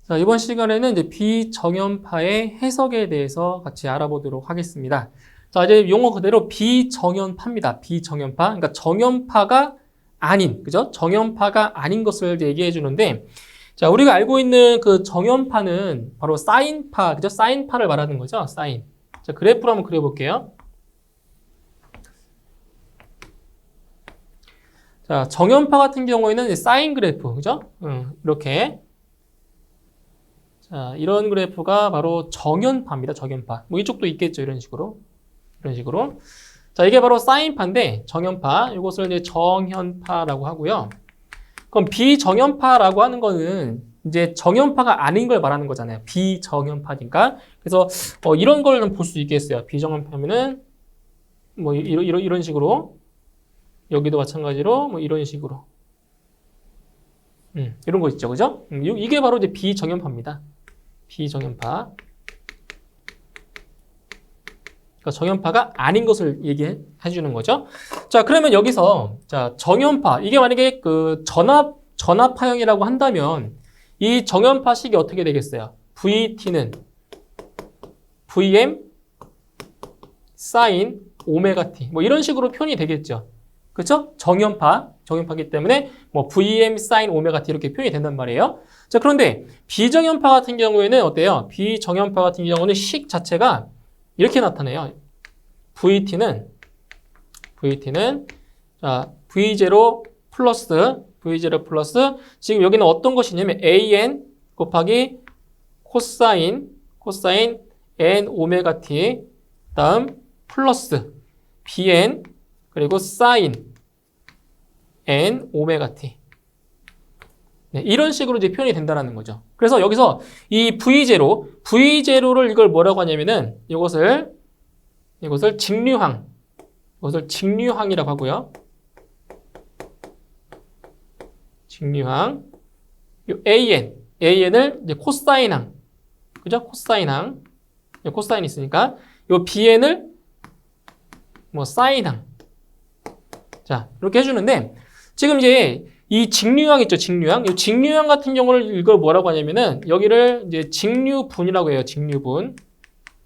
자, 이번 시간에는 이제 비정연파의 해석에 대해서 같이 알아보도록 하겠습니다. 자, 이제 용어 그대로 비정연파입니다. 비정연파. 그러니까 정연파가 아닌, 그죠? 정연파가 아닌 것을 얘기해 주는데, 자, 우리가 알고 있는 그 정연파는 바로 사인파, 그죠? 사인파를 말하는 거죠. 사인. 자, 그래프로 한번 그려볼게요. 자, 정연파 같은 경우에는 사인 그래프, 그죠? 이렇게. 자, 이런 그래프가 바로 정연파입니다. 정연파. 뭐 이쪽도 있겠죠. 이런 식으로. 이런 식으로. 자, 이게 바로 사인파인데 정연파. 이것을 이제 정연파라고 하고요. 그럼 비정연파라고 하는 거는 이제 정연파가 아닌 걸 말하는 거잖아요. 비정연파니까. 그래서 이런 걸 볼 수 있겠어요. 비정연파면은 뭐 이런 식으로. 여기도 마찬가지로 뭐 이런 식으로. 이런 거 있죠. 그죠? 이게 바로 이제 비정연파입니다. 비정연파. 그러니까 정연파가 아닌 것을 얘기해 주는 거죠. 자, 그러면 여기서 자, 정연파. 이게 만약에 그 전압파형이라고 한다면 이 정연파식이 어떻게 되겠어요? VT는 VM sin 오메가 T. 뭐 이런 식으로 표현이 되겠죠. 그렇죠? 정연파이기 때문에 뭐 VM sin 오메가 T 이렇게 표현이 된단 말이에요. 자, 그런데 비정연파 같은 경우에는 어때요? 비정연파 같은 경우는 식 자체가 이렇게 나타나요. VT는 자, V0 플러스 지금 여기는 어떤 것이냐면 AN 곱하기 코사인 N 오메가 T 다음 플러스 BN 그리고 사인 N 오메가 T. 네, 이런 식으로 이제 표현이 된다는 거죠. 그래서 여기서 이 V0를 이걸 뭐라고 하냐면은 이것을 직류항이라고 하고요. 직류항. 요 AN을 이제 코사인항. 그죠? 코사인항. 코사인 있으니까 요 BN을 뭐 사인항. 자, 이렇게 해주는데, 지금 이제 이 직류항 있죠, 직류항. 이 직류항 같은 경우를 이걸 뭐라고 하냐면은, 여기를 이제 직류분이라고 해요,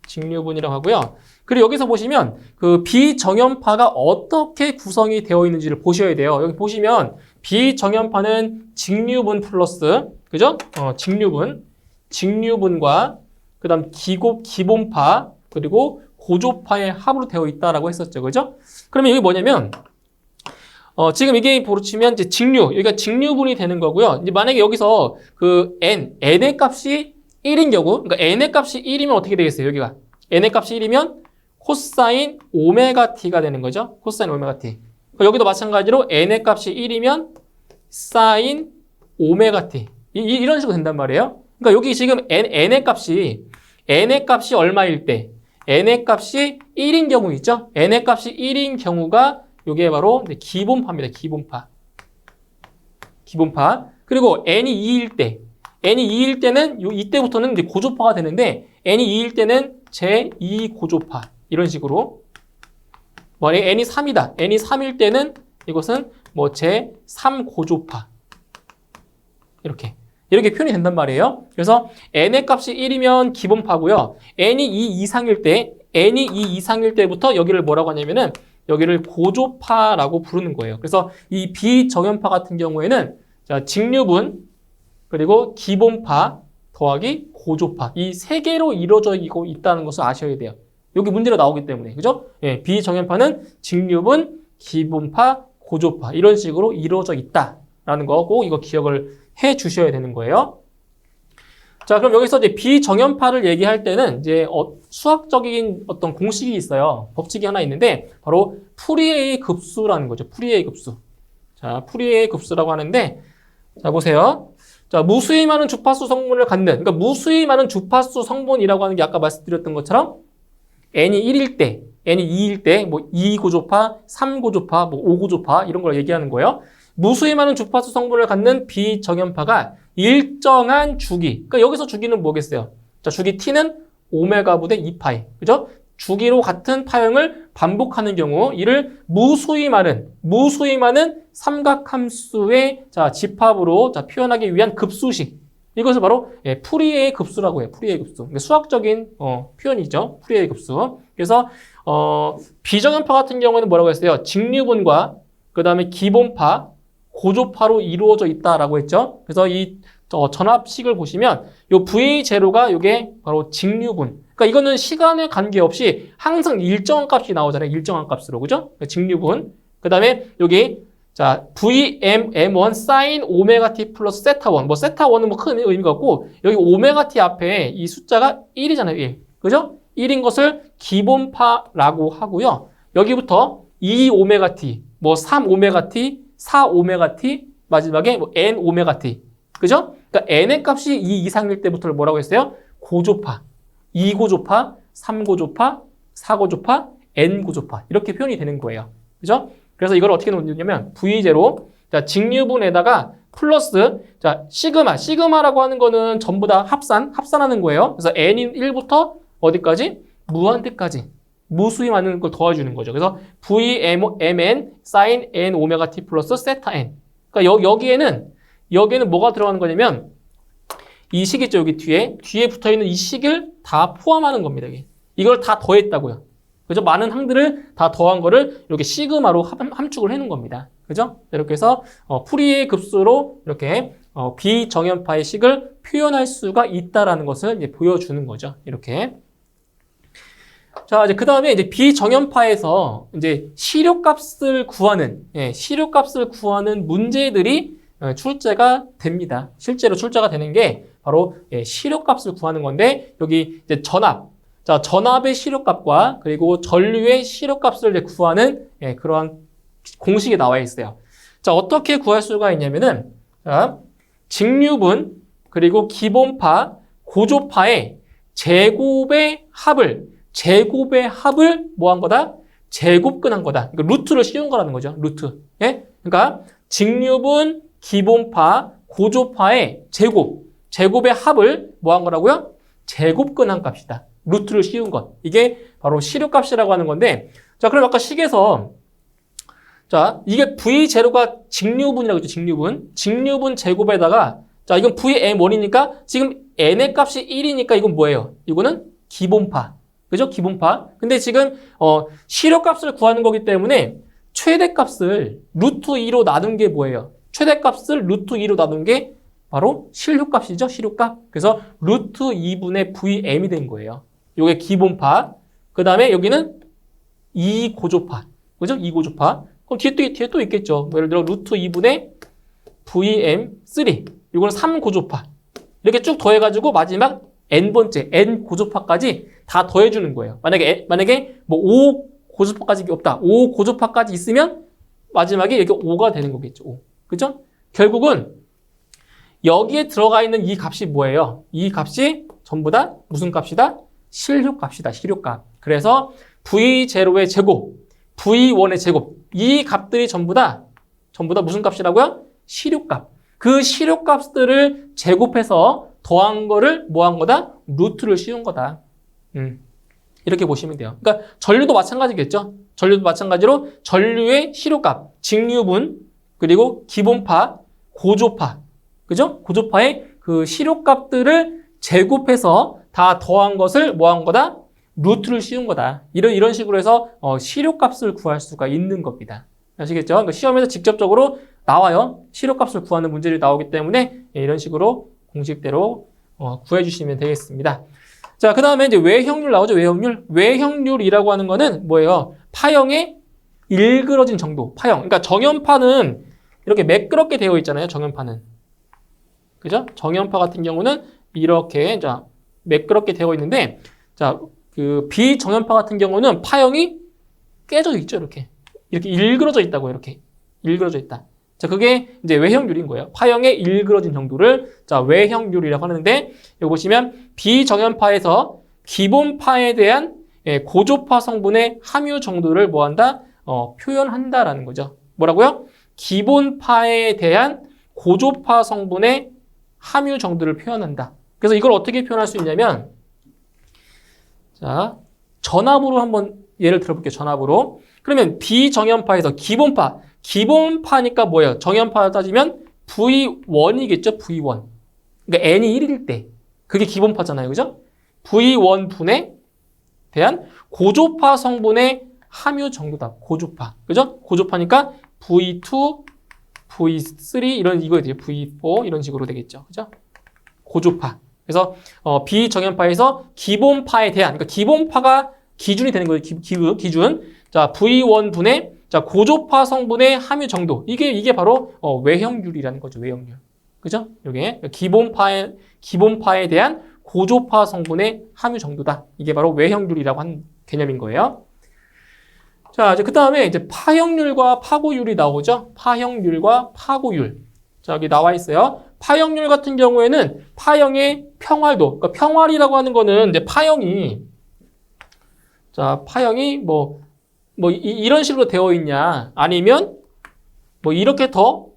직류분이라고 하고요. 그리고 여기서 보시면, 그 비정연파가 어떻게 구성이 되어 있는지를 보셔야 돼요. 여기 보시면, 비정연파는 직류분 플러스, 그죠? 직류분과, 그 다음 기본파, 그리고 고조파의 합으로 되어 있다라고 했었죠, 그죠? 그러면 여기 뭐냐면, 지금 이게 보시면 이제 여기가 직류분이 되는 거고요. 이제 만약에 여기서 그 n의 값이 1인 경우, 그러니까 n의 값이 1이면 어떻게 되겠어요? 여기가 n의 값이 1이면 코사인 오메가 t가 되는 거죠. 코사인 오메가 t. 여기도 마찬가지로 n의 값이 1이면 사인 오메가 t. 이런 식으로 된단 말이에요. 그러니까 여기 지금 n의 값이 얼마일 때? n의 값이 1인 경우 있죠? n의 값이 1인 경우가 이게 바로 기본파입니다. 기본파. 그리고 n이 2일 때는 이때부터는 이제 고조파가 되는데 n이 2일 때는 제2 고조파 이런 식으로. 만약에 n이 3이다. n이 3일 때는 이것은 뭐 제3 고조파 이렇게 표현이 된단 말이에요. 그래서 n의 값이 1이면 기본파고요. n이 2 이상일 때부터 여기를 뭐라고 하냐면은 여기를 고조파라고 부르는 거예요. 그래서 이 비정연파 같은 경우에는 자, 직류분 그리고 기본파 더하기 고조파 이 세 개로 이루어져 있다는 것을 아셔야 돼요. 여기 문제로 나오기 때문에 그죠? 예, 비정연파는 직류분, 기본파, 고조파 이런 식으로 이루어져 있다라는 거 꼭 이거 기억을 해 주셔야 되는 거예요. 자, 그럼 여기서 이제 비정연파를 얘기할 때는 이제 수학적인 어떤 공식이 있어요. 법칙이 하나 있는데 바로 푸리에의 급수라는 거죠. 푸리에의 급수. 자, 푸리에의 급수라고 하는데 자, 보세요. 자, 무수히 많은 주파수 성분을 갖는 그러니까 무수히 많은 주파수 성분이라고 하는 게 아까 말씀드렸던 것처럼 n이 1일 때, n이 2일 때 뭐 2고조파, 3고조파, 뭐 5고조파 이런 걸 얘기하는 거예요. 무수히 많은 주파수 성분을 갖는 비정연파가 일정한 주기. 그러니까 여기서 주기는 뭐겠어요? 자, 주기 t는 오메가 분의 2파이. 그죠? 주기로 같은 파형을 반복하는 경우 이를 무수히 많은 삼각함수의 자, 집합으로 자, 표현하기 위한 급수식. 이것을 바로 풀이의 급수라고 해요. 풀이의 급수. 수학적인 표현이죠. 풀이의 급수. 그래서 비정연파 같은 경우에는 뭐라고 했어요? 직류분과 그 다음에 기본파, 고조파로 이루어져 있다라고 했죠. 그래서 이 전압식을 보시면 요 V0가 요게 바로 직류분. 그러니까 이거는 시간에 관계없이 항상 일정한 값이 나오잖아요. 일정한 값으로. 그죠? 직류분. 그 다음에 여기 자, VM1 sin 오메가 t 플러스 세타 1. 뭐 세타 1은 뭐 큰 의미가 없고 여기 오메가 t 앞에 이 숫자가 1이잖아요. 1. 그죠? 1인 것을 기본파라고 하고요. 여기부터 2 오메가 t, 뭐 3 오메가 t, 4 오메가 t, 마지막에 뭐 n 오메가 t. 그죠? 그러니까 n의 값이 2 이상일 때부터를 뭐라고 했어요? 고조파, 2고조파, 3고조파, 4고조파, n고조파. 이렇게 표현이 되는 거예요. 그죠? 그래서 이걸 어떻게 놓냐면 V0, 자, 직류분에다가 플러스, 자, 시그마라고 하는 거는 전부 다 합산하는 거예요. 그래서 n인 1부터 어디까지? 무한대까지. 무수히 많은 걸 더해주는 거죠. 그래서 VMN sin n 오메가 t 플러스 세타 n. 그러니까 여기에는 뭐가 들어가는 거냐면 이 식 있죠. 여기 뒤에 붙어있는 이 식을 다 포함하는 겁니다. 이걸 다 더했다고요. 그죠? 많은 항들을 다 더한 거를 이렇게 시그마로 함축을 해놓은 겁니다. 그죠? 이렇게 해서 풀이의 급수로 이렇게 비정연파의 식을 표현할 수가 있다라는 것을 이제 보여주는 거죠. 이렇게. 자, 이제 그 다음에 이제 비정연파에서 이제 시료값을 구하는 문제들이 출제가 됩니다. 실제로 출제가 되는 게 바로 시료값을 구하는 건데 여기 이제 자, 전압의 시료값과 그리고 전류의 시료값을 이제 구하는 그러한 공식이 나와 있어요. 자, 어떻게 구할 수가 있냐면은 자, 직류분 그리고 기본파, 고조파의 제곱의 합을 뭐 한 거다? 제곱근한 거다. 그러니까 루트를 씌운 거라는 거죠. 루트. 예? 그러니까 직류분, 기본파, 고조파의 제곱의 합을 뭐 한 거라고요? 제곱근한 값이다. 루트를 씌운 것. 이게 바로 시료값이라고 하는 건데, 자, 그럼 아까 식에서, 자, 이게 V0가 직류분이라고 했죠, 직류분. 직류분 제곱에다가, 자, 이건 VM1이니까, 지금 N의 값이 1이니까 이건 뭐예요? 이거는 기본파. 그죠? 기본파. 근데 지금, 시료값을 구하는 거기 때문에, 최대값을 루트 2로 나눈 게 뭐예요? 최대값을 루트 2로 나눈 게 바로 실효값이죠, 실효값. 그래서 루트 2분의 VM이 된 거예요. 요게 기본파. 그 다음에 여기는 2고조파. 그죠? 2고조파. 그럼 뒤에 또 있겠죠. 뭐 예를 들어 루트 2분의 VM3. 이거는 3고조파. 이렇게 쭉 더해가지고 마지막 n번째, n고조파까지 다 더해주는 거예요. 만약에 뭐 5고조파까지 없다. 5고조파까지 있으면 마지막에 여기 5가 되는 거겠죠. 5. 그죠? 결국은 여기에 들어가 있는 이 값이 뭐예요? 이 값이 전부 다 무슨 값이다? 실효값이다. 실효값. 그래서 V0의 제곱, V1의 제곱. 이 값들이 전부 다 무슨 값이라고요? 실효값. 그 실효값들을 제곱해서 더한 거를 뭐 한 거다? 루트를 씌운 거다. 이렇게 보시면 돼요. 그러니까 전류도 마찬가지겠죠? 전류도 마찬가지로 전류의 실효값, 직류분, 그리고 기본파, 고조파. 그죠? 고조파의 그 실효값들을 제곱해서 다 더한 것을 뭐 한 거다? 루트를 씌운 거다. 이런 식으로 해서 실효값을 구할 수가 있는 겁니다. 아시겠죠? 그러니까 시험에서 직접적으로 나와요. 실효값을 구하는 문제들이 나오기 때문에 이런 식으로 공식대로 구해주시면 되겠습니다. 자, 그 다음에 이제 외형률 나오죠. 외형률이라고 하는 거는 뭐예요? 파형의 일그러진 정도. 파형. 그러니까 정연파는 이렇게 매끄럽게 되어 있잖아요. 정연파는. 그죠? 정연파 같은 경우는 이렇게 자 매끄럽게 되어 있는데, 자, 그 비정연파 같은 경우는 파형이 깨져 있죠. 이렇게 일그러져 있다고. 이렇게 일그러져 있다. 자, 그게 이제 외형률인 거예요. 파형의 일그러진 정도를 자 외형률이라고 하는데, 여기 보시면 비정연파에서 기본파에 대한 고조파 성분의 함유 정도를 뭐한다? 표현한다라는 거죠. 뭐라고요? 기본파에 대한 고조파 성분의 함유 정도를 표현한다. 그래서 이걸 어떻게 표현할 수 있냐면, 자, 전압으로 한번 예를 들어볼게요. 전압으로. 그러면 비정연파에서 기본파니까 뭐예요? 정연파 따지면 V1이겠죠? V1. 그러니까 n이 1일 때. 그게 기본파잖아요. 그죠? V1분에 대한 고조파 성분의 함유 정도다. 고조파. 그죠? 고조파니까 V2, V3 이거 돼요. V4 이런 식으로 되겠죠. 그죠? 고조파. 그래서 비정연파에서 기본파에 대한 그러니까 기본파가 기준이 되는 거예요. 기준. 자, V1분의 자, 고조파 성분의 함유 정도. 이게 바로 외형률이라는 거죠. 외형률. 그죠? 이게 기본파에 대한 고조파 성분의 함유 정도다. 이게 바로 외형률이라고 하는 개념인 거예요. 자, 이제 그 다음에 이제 파형률과 파고율이 나오죠. 파형률과 파고율. 자, 여기 나와 있어요. 파형률 같은 경우에는 파형의 평활도. 그러니까 평활이라고 하는 거는 이제 파형이 이런 식으로 되어 있냐, 아니면 뭐 이렇게 더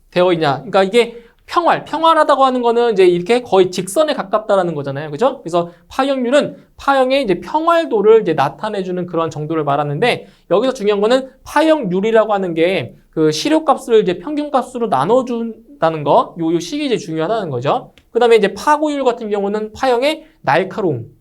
되어 있냐. 그러니까 이게 평활하다고 하는 거는 이제 이렇게 거의 직선에 가깝다라는 거잖아요. 그죠? 그래서 파형률은 파형의 이제 평활도를 이제 나타내주는 그런 정도를 말하는데, 여기서 중요한 거는 파형률이라고 하는 게 그 시료값을 이제 평균값으로 나눠준다는 거, 요 식이 이제 중요하다는 거죠. 그 다음에 이제 파고율 같은 경우는 파형의 날카로움.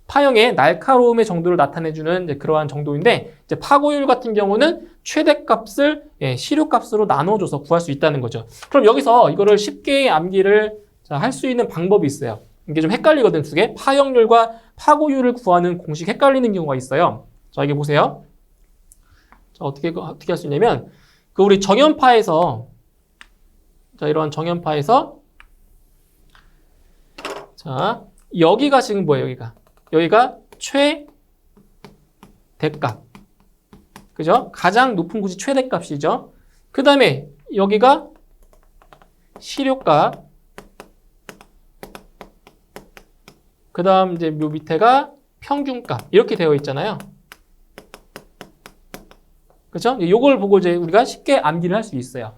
파형의 날카로움의 정도를 나타내주는 이제 그러한 정도인데, 이제 파고율 같은 경우는 최대값을 시료값으로 나눠줘서 구할 수 있다는 거죠. 그럼 여기서 이거를 쉽게 암기를 할 수 있는 방법이 있어요. 이게 좀 헷갈리거든, 두 개. 파형률과 파고율을 구하는 공식 헷갈리는 경우가 있어요. 자, 이게 보세요. 자, 어떻게 할 수 있냐면, 우리 정연파에서, 자, 이러한 정연파에서, 자, 여기가 지금 뭐예요, 여기가 최대값. 그죠? 가장 높은 곳이 최대값이죠. 그 다음에 여기가 시료값. 그 다음 이제 요 밑에가 평균값. 이렇게 되어 있잖아요. 그죠? 요걸 보고 이제 우리가 쉽게 암기를 할 수 있어요.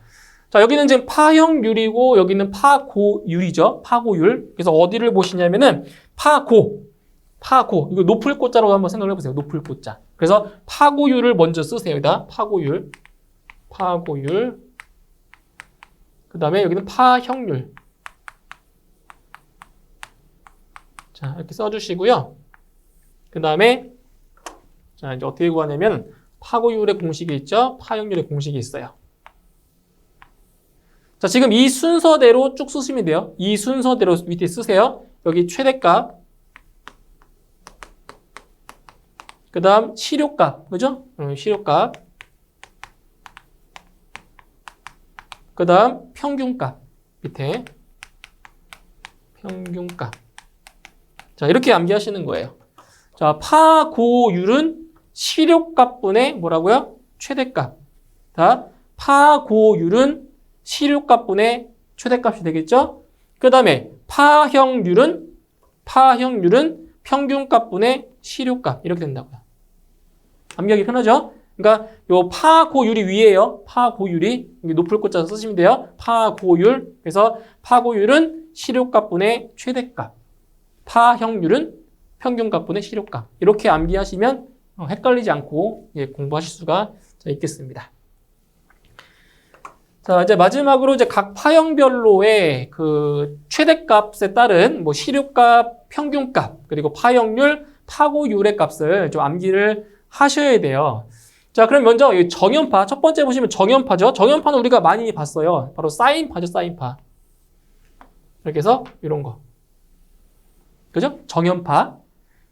자, 여기는 지금 파형률이고 여기는 파고율이죠. 파고율. 그래서 어디를 보시냐면은 파고. 이거 높을 꽃자로 한번 생각을 해보세요. 높을 꽃자. 그래서 파고율을 먼저 쓰세요. 여기다 파고율. 그 다음에 여기는 파형률. 자, 이렇게 써주시고요. 그 다음에 자, 이제 어떻게 구하냐면 파고율의 공식이 있죠. 파형률의 공식이 있어요. 자, 지금 이 순서대로 쭉 쓰시면 돼요. 이 순서대로 밑에 쓰세요. 여기 최대값. 그 다음 시료값. 그죠? 시료값. 그 다음 평균값. 밑에 평균값. 자, 이렇게 암기하시는 거예요. 자, 파고율은 시료값분의 뭐라고요? 최대값. 자, 파고율은 시료값분의 최대값이 되겠죠? 그 다음에 파형률은 평균값분의 시료값. 이렇게 된다고요. 암기하기 편하죠? 그러니까 요 파고율이 위에요. 파고율이 높을 꽃자 쓰시면 돼요. 파고율. 그래서 파고율은 시료값분의 최대값. 파형률은 평균값분의 시료값. 이렇게 암기하시면 헷갈리지 않고 공부하실 수가 있겠습니다. 자, 이제 마지막으로 이제 각 파형별로의 그 최대값에 따른 뭐 시료값, 평균값, 그리고 파형률, 파고율의 값을 좀 암기를 하셔야 돼요. 자, 그럼 먼저 이 정연파, 첫 번째 보시면 정연파죠. 정연파는 우리가 많이 봤어요. 바로 사인파죠, 사인파. 이렇게 해서 이런 거. 그죠? 정연파.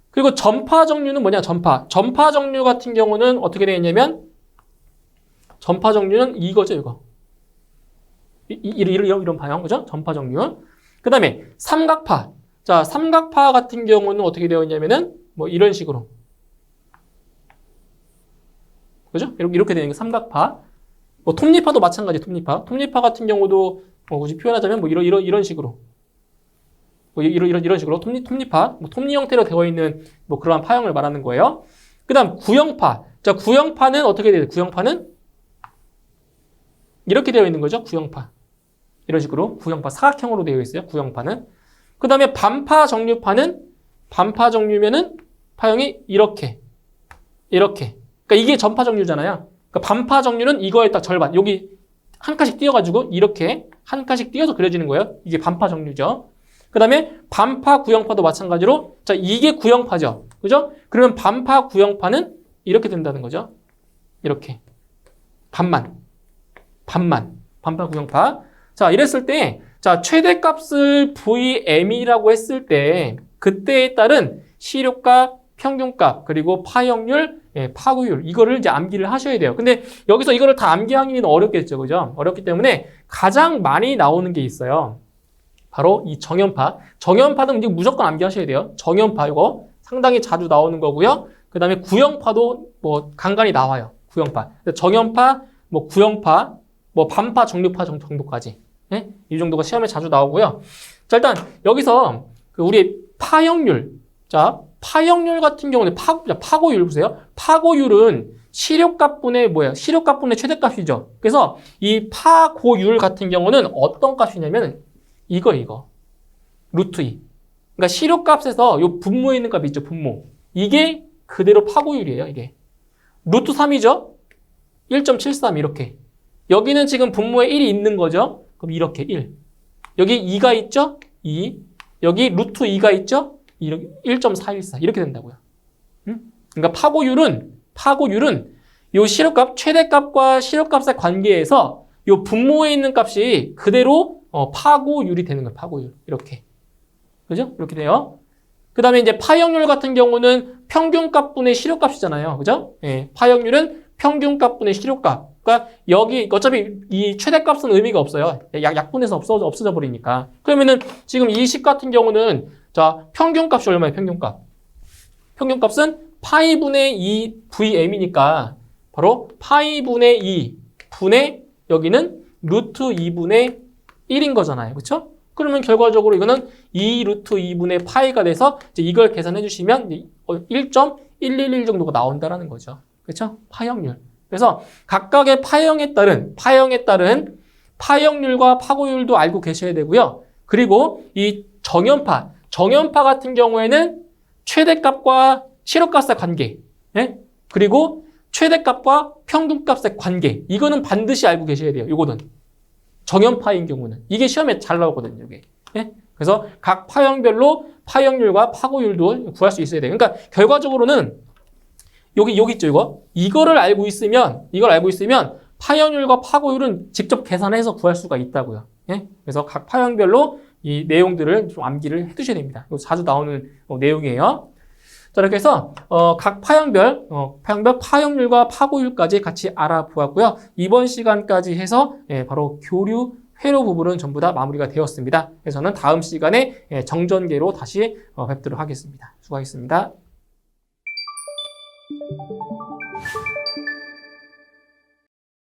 그리고 전파 정류는 뭐냐, 전파. 전파 정류 같은 경우는 어떻게 되어 있냐면, 전파 정류는 이거죠, 이거. 이런 파형, 그죠? 전파 정류. 그 다음에 삼각파. 자, 삼각파 같은 경우는 어떻게 되어 있냐면은, 뭐 이런 식으로. 그죠? 이렇게 되는 게 삼각파. 뭐 톱니파도 마찬가지, 톱니파. 톱니파 같은 경우도 굳이 표현하자면 뭐 이런 식으로. 뭐 이런 식으로 톱니파, 뭐 톱니 형태로 되어 있는 뭐 그러한 파형을 말하는 거예요. 그 다음 구형파. 자, 구형파는 어떻게 돼요? 구형파는 이렇게 되어 있는 거죠. 구형파. 이런 식으로 구형파 사각형으로 되어 있어요. 구형파는. 그 다음에 반파 정류파는 반파 정류면은 파형이 이렇게. 그러니까 이게 전파 정류잖아요. 그러니까 반파 정류는 이거의 딱 절반. 여기 한 칸씩 띄어가지고 이렇게 한 칸씩 띄어서 그려지는 거예요. 이게 반파 정류죠. 그 다음에 반파 구형파도 마찬가지로 자 이게 구형파죠. 그죠? 그러면 반파 구형파는 이렇게 된다는 거죠. 이렇게 반파 구형파. 자 이랬을 때 자 최대값을 VM이라고 했을 때 그때에 따른 시료값, 평균값, 그리고 파형률, 파고율 이거를 이제 암기를 하셔야 돼요. 근데 여기서 이거를 다 암기하기는 어렵겠죠. 그죠? 어렵기 때문에 가장 많이 나오는 게 있어요. 바로 이 정연파. 정연파는 이제 무조건 암기하셔야 돼요. 정연파 이거 상당히 자주 나오는 거고요. 그 다음에 구형파도 뭐 간간히 나와요. 구형파. 정연파, 뭐 구형파, 뭐 반파, 정류파 정도까지. 네? 이 정도가 시험에 자주 나오고요. 자 일단 여기서 우리 파형률. 자 파형률 같은 경우는 파고율 보세요. 파고율은 시료값분의 뭐예요? 시료값분의 최대값이죠. 그래서 이 파고율 같은 경우는 어떤 값이냐면 이거 루트 2. 그러니까 시료값에서 요 분모에 있는 값이 있죠. 분모. 이게 그대로 파고율이에요. 이게 루트 3이죠. 1.73 이렇게. 여기는 지금 분모에 1이 있는 거죠. 그럼 이렇게 1. 여기 2가 있죠. 2. 여기 루트 2가 있죠. 1.414 이렇게 된다고요. 그러니까 파고율은 요 시료값 최대값과 시료값의 관계에서 요 분모에 있는 값이 그대로 파고율이 되는 거예요. 파고율 이렇게 그죠? 이렇게 돼요. 그 다음에 이제 파형률 같은 경우는 평균값분의 시료값이잖아요. 그죠? 예, 파형률은 평균값분의 시료값. 그러니까 여기 어차피 이 최대값은 의미가 없어요. 약분해서 없어져 버리니까. 그러면은 지금 이 식 같은 경우는 자 평균값이 얼마예요? 평균값. 평균값은 파이분의 2 VM이니까 바로 파이분의 2 분의 여기는 루트 2분의 1인 거잖아요. 그렇죠? 그러면 결과적으로 이거는 2 루트 2분의 파이가 돼서 이제 이걸 계산해 주시면 1.111 정도가 나온다라는 거죠. 그렇죠? 파형률. 그래서 각각의 파형에 따른 파형률과 파고율도 알고 계셔야 되고요. 그리고 이 정연파 같은 경우에는 최대값과 시료값의 관계, 예? 그리고 최대값과 평균값의 관계, 이거는 반드시 알고 계셔야 돼요. 이거는 정연파인 경우는 이게 시험에 잘 나오거든요. 이게. 예? 그래서 각 파형별로 파형률과 파고율도 구할 수 있어야 돼요. 그러니까 결과적으로는 여기 있죠. 이거를 알고 있으면 파형률과 파고율은 직접 계산해서 구할 수가 있다고요. 예? 그래서 각 파형별로 이 내용들을 좀 암기를 해두셔야 됩니다. 이거 자주 나오는 내용이에요. 자, 이렇게 해서 각 파형별 파형률과 파고율까지 같이 알아보았고요. 이번 시간까지 해서 바로 교류 회로 부분은 전부 다 마무리가 되었습니다. 그래서 저는 다음 시간에 정전계로 다시 뵙도록 하겠습니다. 수고하셨습니다.